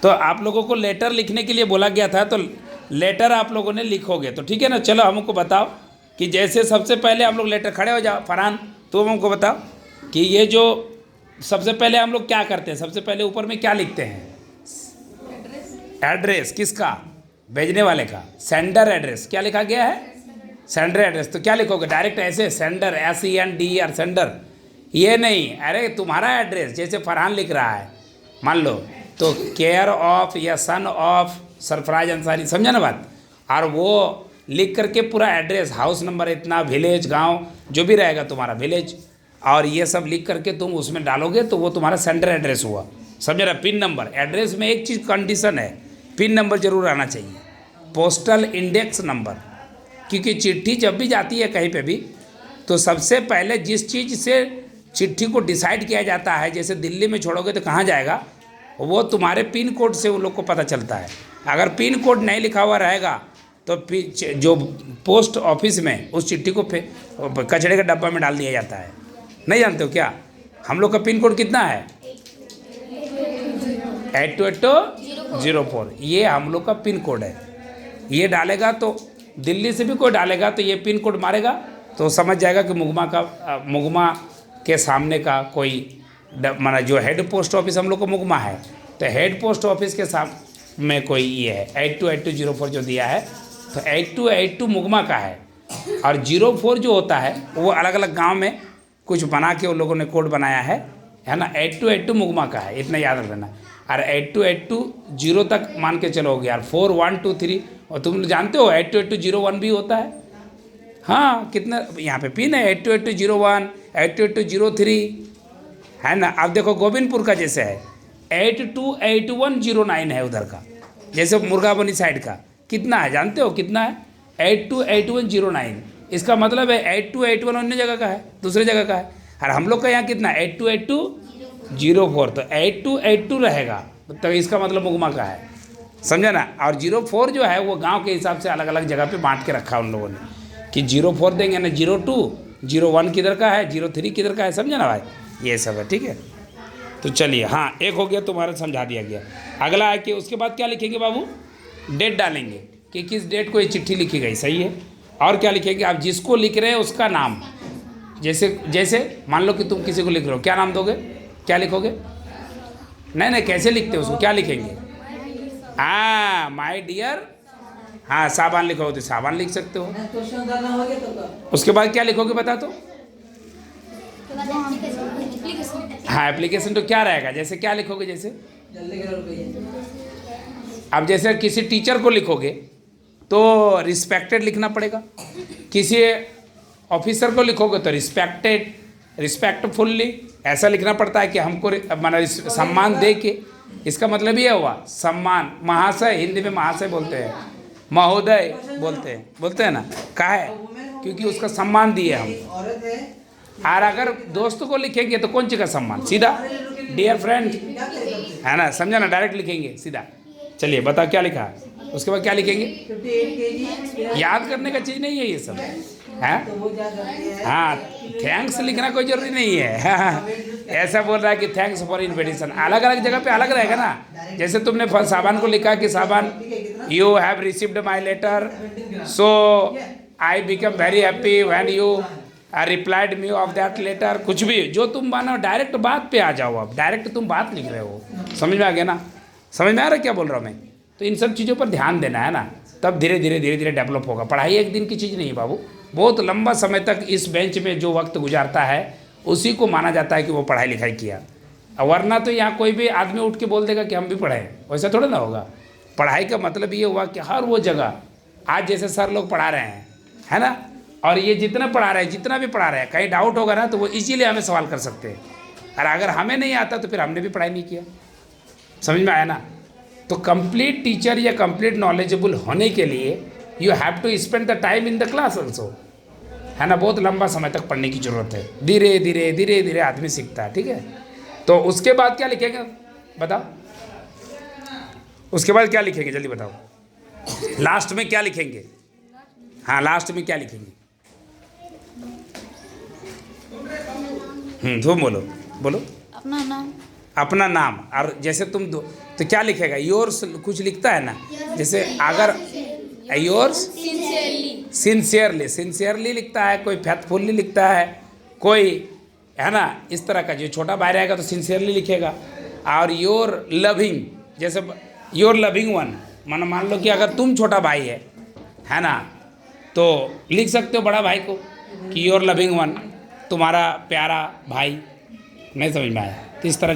तो आप लोगों को लेटर लिखने के लिए बोला गया था, तो लेटर आप लोगों ने लिखोगे तो ठीक है ना। चलो हमको बताओ कि जैसे सबसे पहले हम लोग लेटर, खड़े हो जाओ फरहान, तुम हमको बताओ कि ये जो सबसे पहले हम लोग क्या करते हैं, सबसे पहले ऊपर में क्या लिखते हैं? एड्रेस किसका? भेजने वाले का। सेंडर एड्रेस क्या लिखा गया है? Sender address. तो क्या लिखोगे? डायरेक्ट ऐसे सेंडर, SENDER सेंडर, ये नहीं, अरे तुम्हारा एड्रेस जैसे फरहान लिख रहा है मान लो, तो केयर ऑफ या सन ऑफ सरफराज अंसारी, समझा ना बात। और वो लिख करके पूरा एड्रेस, हाउस नंबर इतना, विलेज, गांव जो भी रहेगा तुम्हारा विलेज, और ये सब लिख करके तुम उसमें डालोगे तो वो तुम्हारा सेंडर एड्रेस हुआ, समझ रहा। पिन नंबर, एड्रेस में एक चीज़ कंडीशन है, पिन नंबर जरूर आना चाहिए, पोस्टल इंडेक्स नंबर, क्योंकि चिट्ठी जब भी जाती है कहीं पे भी तो सबसे पहले जिस चीज़ से चिट्ठी को डिसाइड किया जाता है, जैसे दिल्ली में छोड़ोगे तो कहाँ जाएगा, वो तुम्हारे पिन कोड से उन लोग को पता चलता है। अगर पिन कोड नहीं लिखा हुआ रहेगा तो जो पोस्ट ऑफिस में उस चिट्ठी को कचड़े के डब्बा में डाल दिया जाता है। नहीं जानते हो क्या? हम लोग का पिन कोड कितना है? 828004, ये हम लोग का पिन कोड है। ये डालेगा तो दिल्ली से भी कोई डालेगा तो ये पिन कोड मारेगा तो समझ जाएगा कि मुगमा के सामने का कोई माना, जो हेड पोस्ट ऑफिस हम लोग को मुगमा है, तो हेड पोस्ट ऑफिस के सामने में कोई ये है 828004 जो दिया है, तो 8282 मुगमा का है। और 04 जो होता है वो अलग अलग गांव में कुछ बना के उन लोगों ने कोड बनाया है ना। 8282 मुगमा का है, इतना याद रखना। और 8280 तक मान के चलोगे यार, 4 1 2 3, और तुम जानते हो 828201 भी होता है। हाँ, कितना यहाँ पे पिन है, 828201, 828203, है ना। अब देखो गोविंदपुर का जैसे है 828109 है उधर का, जैसे मुर्गाबनी साइड का कितना है जानते हो? कितना है? 828109। इसका मतलब है 8281 अन्य जगह का है, दूसरे जगह का है। और हम लोग का यहाँ कितना है? 828204, तो 8282 रहेगा, तो इसका मतलब मुगमा का है, समझा ना। और 04 जो है वो गांव के हिसाब से अलग अलग जगह पे बांट के रखा उन लोगों ने कि 04 देंगे ना, 02, 01 किधर का है, 03 किधर का है, समझा ना भाई। ये सब है, ठीक है। तो चलिए, हाँ एक हो गया तुम्हारा, समझा दिया गया। अगला है कि उसके बाद क्या लिखेंगे बाबू? डेट डालेंगे कि किस डेट को ये चिट्ठी लिखी गई, सही है। और क्या लिखेंगे? आप जिसको लिख रहे हैं उसका नाम, जैसे मान लो कि तुम किसी को लिख रहे हो, क्या नाम दोगे? क्या लिखोगे? नहीं कैसे लिखते हो उसको, क्या लिखेंगे? हाँ, माय डियर, हाँ साबान लिखोगे तो साबान लिख सकते हो। उसके बाद क्या लिखोगे बता तो? हाँ एप्लीकेशन, तो क्या रहेगा? जैसे क्या लिखोगे? जैसे अब जैसे किसी टीचर को लिखोगे तो रिस्पेक्टेड लिखना पड़ेगा, किसी ऑफिसर को लिखोगे तो रिस्पेक्टेड, रिस्पेक्टफुल्ली ऐसा लिखना पड़ता है कि हमको माना सम्मान दे के। इसका मतलब ये हुआ सम्मान, महाशय, हिंदी में महाशय बोलते हैं, महोदय बोलते हैं ना, काहे? क्योंकि उसका सम्मान दिए हम। और अगर दोस्त को लिखेंगे तो कौन सी का सम्मान? सीधा डियर फ्रेंड, है ना, समझा ना, डायरेक्ट लिखेंगे सीधा। चलिए बताओ क्या लिखा है, उसके बाद क्या लिखेंगे? याद करने का चीज़ नहीं है ये सब, है। हाँ, थैंक्स लिखना कोई जरूरी नहीं है। ऐसा बोल रहा है कि थैंक्स फॉर इन्विटेशन, अलग अलग जगह पे अलग रहेगा ना। जैसे तुमने साबान को लिखा कि Shaban, you have received my letter, so I become very happy when you replied me of that letter. कुछ भी जो तुम मानो, डायरेक्ट बात पे आ जाओ, अब डायरेक्ट तुम बात लिख रहे हो, समझ में आ गया ना? समझ में आ रहा है क्या बोल रहा हूँ मैं? तो इन सब चीज़ों पर ध्यान देना है ना, तब धीरे धीरे डेवलप होगा। पढ़ाई एक दिन की चीज़ नहीं है बाबू, बहुत लंबा समय तक इस बेंच में जो वक्त गुजारता है उसी को माना जाता है कि वो पढ़ाई लिखाई किया। वरना तो यहाँ कोई भी आदमी उठ के बोल देगा कि हम भी पढ़े, वैसा थोड़ा ना होगा। पढ़ाई का मतलब ये हुआ कि हर वो जगह, आज जैसे सर लोग पढ़ा रहे हैं, है ना, और ये जितना पढ़ा रहे हैं, जितना भी पढ़ा रहे हैं, कहीं डाउट होगा ना तो वो इजीली हमें सवाल कर सकते हैं। और अगर हमें नहीं आता तो फिर हमने भी पढ़ाई नहीं किया, समझ में आया ना। तो कंप्लीट टीचर या कंप्लीट नॉलेजेबल होने के लिए you have to spend the time in the class also, है ना। बहुत लंबा समय तक पढ़ने की ज़रूरत है, धीरे धीरे आदमी सीखता है, ठीक है। तो उसके बाद क्या लिखेंगे बताओ? उसके बाद क्या लिखेंगे जल्दी बताओ? लास्ट में क्या लिखेंगे? हाँ, लास्ट में क्या लिखेंगे? तुम बोलो अपना नाम। अपना नाम, और जैसे तुम दो तो क्या लिखेगा, योर्स कुछ लिखता है ना, जैसे अगर योर्स सिंसियरली, सिंसियरली लिखता है, कोई फैथफुल्ली लिखता है, कोई है ना, इस तरह का। जो छोटा भाई रहेगा तो सिंसियरली लिखेगा। और योर लविंग, जैसे योर लविंग वन, मान लो कि अगर तुम छोटा भाई है ना, तो लिख सकते हो बड़ा भाई को कि योर लविंग वन, तुम्हारा प्यारा भाई। नहीं समझ में आया? तो इस तरह